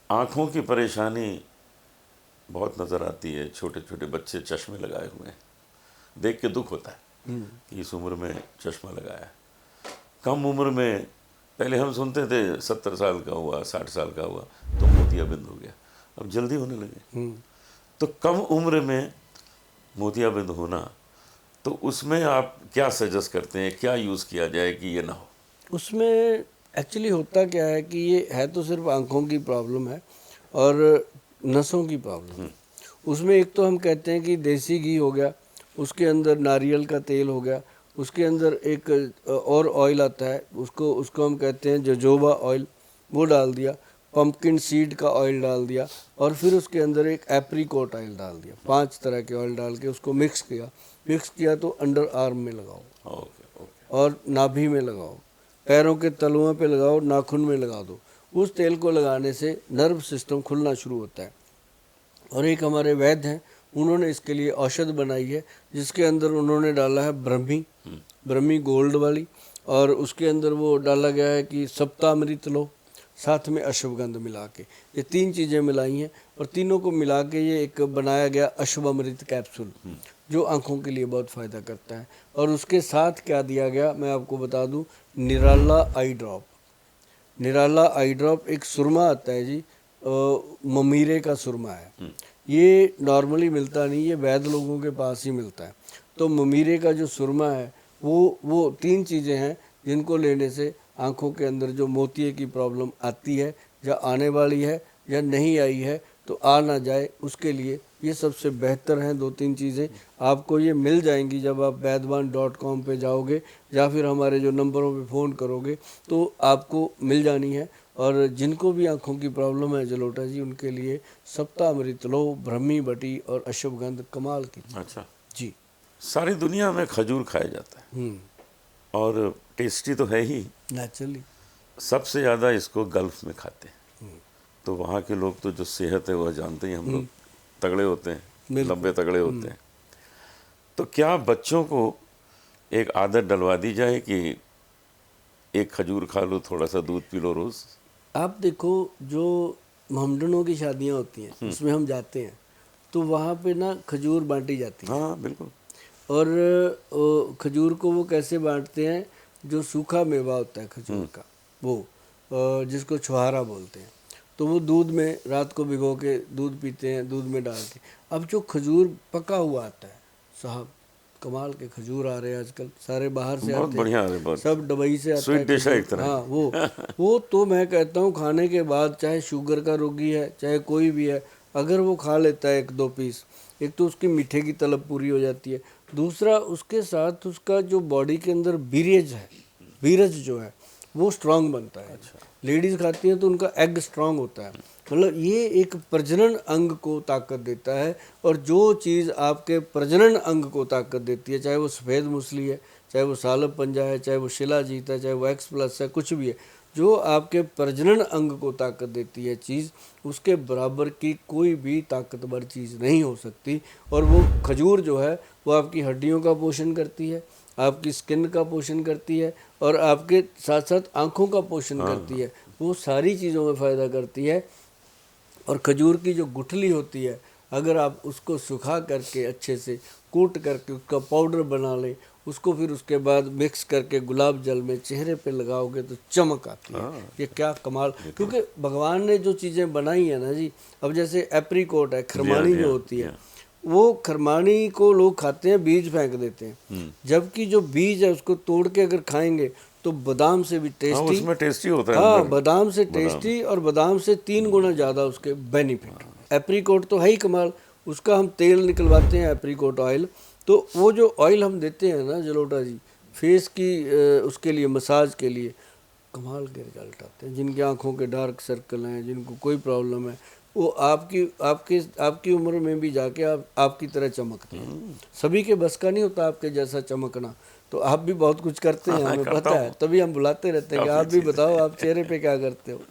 आँखों की परेशानी बहुत नज़र आती है। छोटे छोटे बच्चे चश्मे लगाए हुए हैं, देख के दुख होता है कि इस उम्र में चश्मा लगाया है। कम उम्र में पहले हम सुनते थे 70 साल का हुआ, 60 साल का हुआ तो मोतियाबिंद हो गया, अब जल्दी होने लगे। तो कम उम्र में मोतियाबिंद होना, तो उसमें आप क्या सजेस्ट करते हैं, क्या यूज़ किया जाए कि ये ना हो? उसमें एक्चुअली होता क्या है कि ये है तो सिर्फ आँखों की प्रॉब्लम है और नसों की प्रॉब्लम है। उसमें एक तो हम कहते हैं कि देसी घी हो गया, उसके अंदर नारियल का तेल हो गया, उसके अंदर एक और ऑयल आता है, उसको हम कहते हैं जोजोबा ऑयल, वो डाल दिया, पंपकिन सीड का ऑयल डाल दिया और फिर उसके अंदर एक एप्रीकोट ऑयल डाल दिया। 5 तरह के ऑयल डाल के उसको मिक्स किया तो अंडर आर्म में लगाओ ओके ओके। और नाभि में लगाओ, पैरों के तलुओं पे लगाओ, नाखून में लगा दो। उस तेल को लगाने से नर्व सिस्टम खुलना शुरू होता है। और एक हमारे वैद्य हैं, उन्होंने इसके लिए औषध बनाई है जिसके अंदर उन्होंने डाला है ब्रह्मी गोल्ड वाली, और उसके अंदर वो डाला गया है कि सप्तामृत लो, साथ में अश्वगंध मिला के, ये 3 चीज़ें मिलाई हैं और तीनों को मिला के ये एक बनाया गया अश्वमृत कैप्सूल, जो आँखों के लिए बहुत फ़ायदा करता है। और उसके साथ क्या दिया गया मैं आपको बता दूं, निराला आई ड्रॉप। निराला आई ड्रॉप एक सुरमा आता है जी, ममीरे का सुरमा है। ये नॉर्मली मिलता नहीं, ये वैद्य लोगों के पास ही मिलता है। तो ममीरे का जो सुरमा है वो 3 चीज़ें हैं जिनको लेने से आँखों के अंदर जो मोतिये की प्रॉब्लम आती है या आने वाली है या नहीं आई है तो आ ना जाए, उसके लिए ये सबसे बेहतर हैं 2-3 चीज़ें। आपको ये मिल जाएंगी जब आप वैद्यवान.com पे जाओगे या फिर हमारे जो नंबरों पे फ़ोन करोगे तो आपको मिल जानी है। और जिनको भी आँखों की प्रॉब्लम है जलोटा जी, उनके लिए सप्तामृत लो, ब्रह्मी बटी और अश्वगंध कमाल की चीज़। अच्छा जी। सारी दुनिया में खजूर खाया जाता है और टेस्टी तो है ही, नेचुरली। सबसे ज़्यादा इसको गल्फ में खाते हैं। तो वहाँ के लोग तो जो सेहत है वह जानते ही, हम लोग तगड़े होते हैं, लंबे तगड़े होते हैं। तो क्या बच्चों को एक आदत डलवा दी जाए कि एक खजूर खा लो, थोड़ा सा दूध पी लो रोज़? आप देखो, जो मोहम्मडनों की शादियाँ होती हैं उसमें हम जाते हैं तो वहाँ पे ना खजूर बांटी जाती है। हाँ बिल्कुल। और खजूर को वो कैसे बांटते हैं, जो सूखा मेवा होता है खजूर का, वो जिसको छुहारा बोलते हैं, तो वो दूध में रात को भिगो के दूध पीते हैं, दूध में डाल के। अब जो खजूर पका हुआ आता है साहब, कमाल के खजूर आ रहे हैं आजकल, सारे बाहर से बहुत आते बढ़िया हैं, है, बहुत सब दुबई से आता है स्वीट डिश है एक खजूर। तरह हाँ, की। वो तो मैं कहता हूँ खाने के बाद, चाहे शुगर का रोगी है चाहे कोई भी है, अगर वो खा लेता है 1-2 पीस, एक तो उसकी मीठे की तलब पूरी हो जाती है, दूसरा उसके साथ उसका जो बॉडी के अंदर बीरज जो है वो स्ट्रांग बनता है। लेडीज़ खाती हैं तो उनका एग स्ट्रांग होता है, मतलब ये एक प्रजनन अंग को ताकत देता है। और जो चीज़ आपके प्रजनन अंग को ताकत देती है, चाहे वो सफ़ेद मूसली है, चाहे वो सालब पंजा है, चाहे वो शिलाजीत है, चाहे वो एक्स प्लस है, कुछ भी है, जो आपके प्रजनन अंग को ताकत देती है चीज़, उसके बराबर की कोई भी ताकतवर चीज़ नहीं हो सकती। और वो खजूर जो है वो आपकी हड्डियों का पोषण करती है, आपकी स्किन का पोषण करती है और आपके साथ साथ आँखों का पोषण करती है, वो सारी चीज़ों में फ़ायदा करती है। और खजूर की जो गुठली होती है, अगर आप उसको सुखा करके अच्छे से कूट करके उसका पाउडर बना लें, उसको फिर उसके बाद मिक्स करके गुलाब जल में चेहरे पे लगाओगे तो चमक आती है। ये क्या कमाल, क्योंकि भगवान ने जो चीज़ें बनाई है ना जी, अब जैसे एप्रीकोट है, खरमानी जो होती है, वो खरमानी को लोग खाते हैं, बीज फेंक देते हैं, जबकि जो बीज है उसको तोड़ के अगर खाएंगे तो बादाम से भी टेस्टी, उसमें टेस्टी होता है। हाँ, बादाम से टेस्टी और बादाम से 3 गुना ज़्यादा उसके बेनिफिट। एप्रीकोट तो है ही कमाल, उसका हम तेल निकलवाते हैं, एप्रीकोट ऑयल। तो वो जो ऑयल हम देते हैं ना जलोटा जी, फेस की उसके लिए, मसाज के लिए, कमाल के रिजल्ट आते हैं। जिनकी आंखों के डार्क सर्कल हैं, जिनको कोई प्रॉब्लम है, वो आपकी उम्र में भी जाके आपकी तरह चमकते हैं। सभी के बस का नहीं होता आपके जैसा चमकना, तो आप भी बहुत कुछ करते हैं, हमें पता है, तभी हम बुलाते रहते हैं कि आप भी बताओ, आप चेहरे पे क्या करते हो।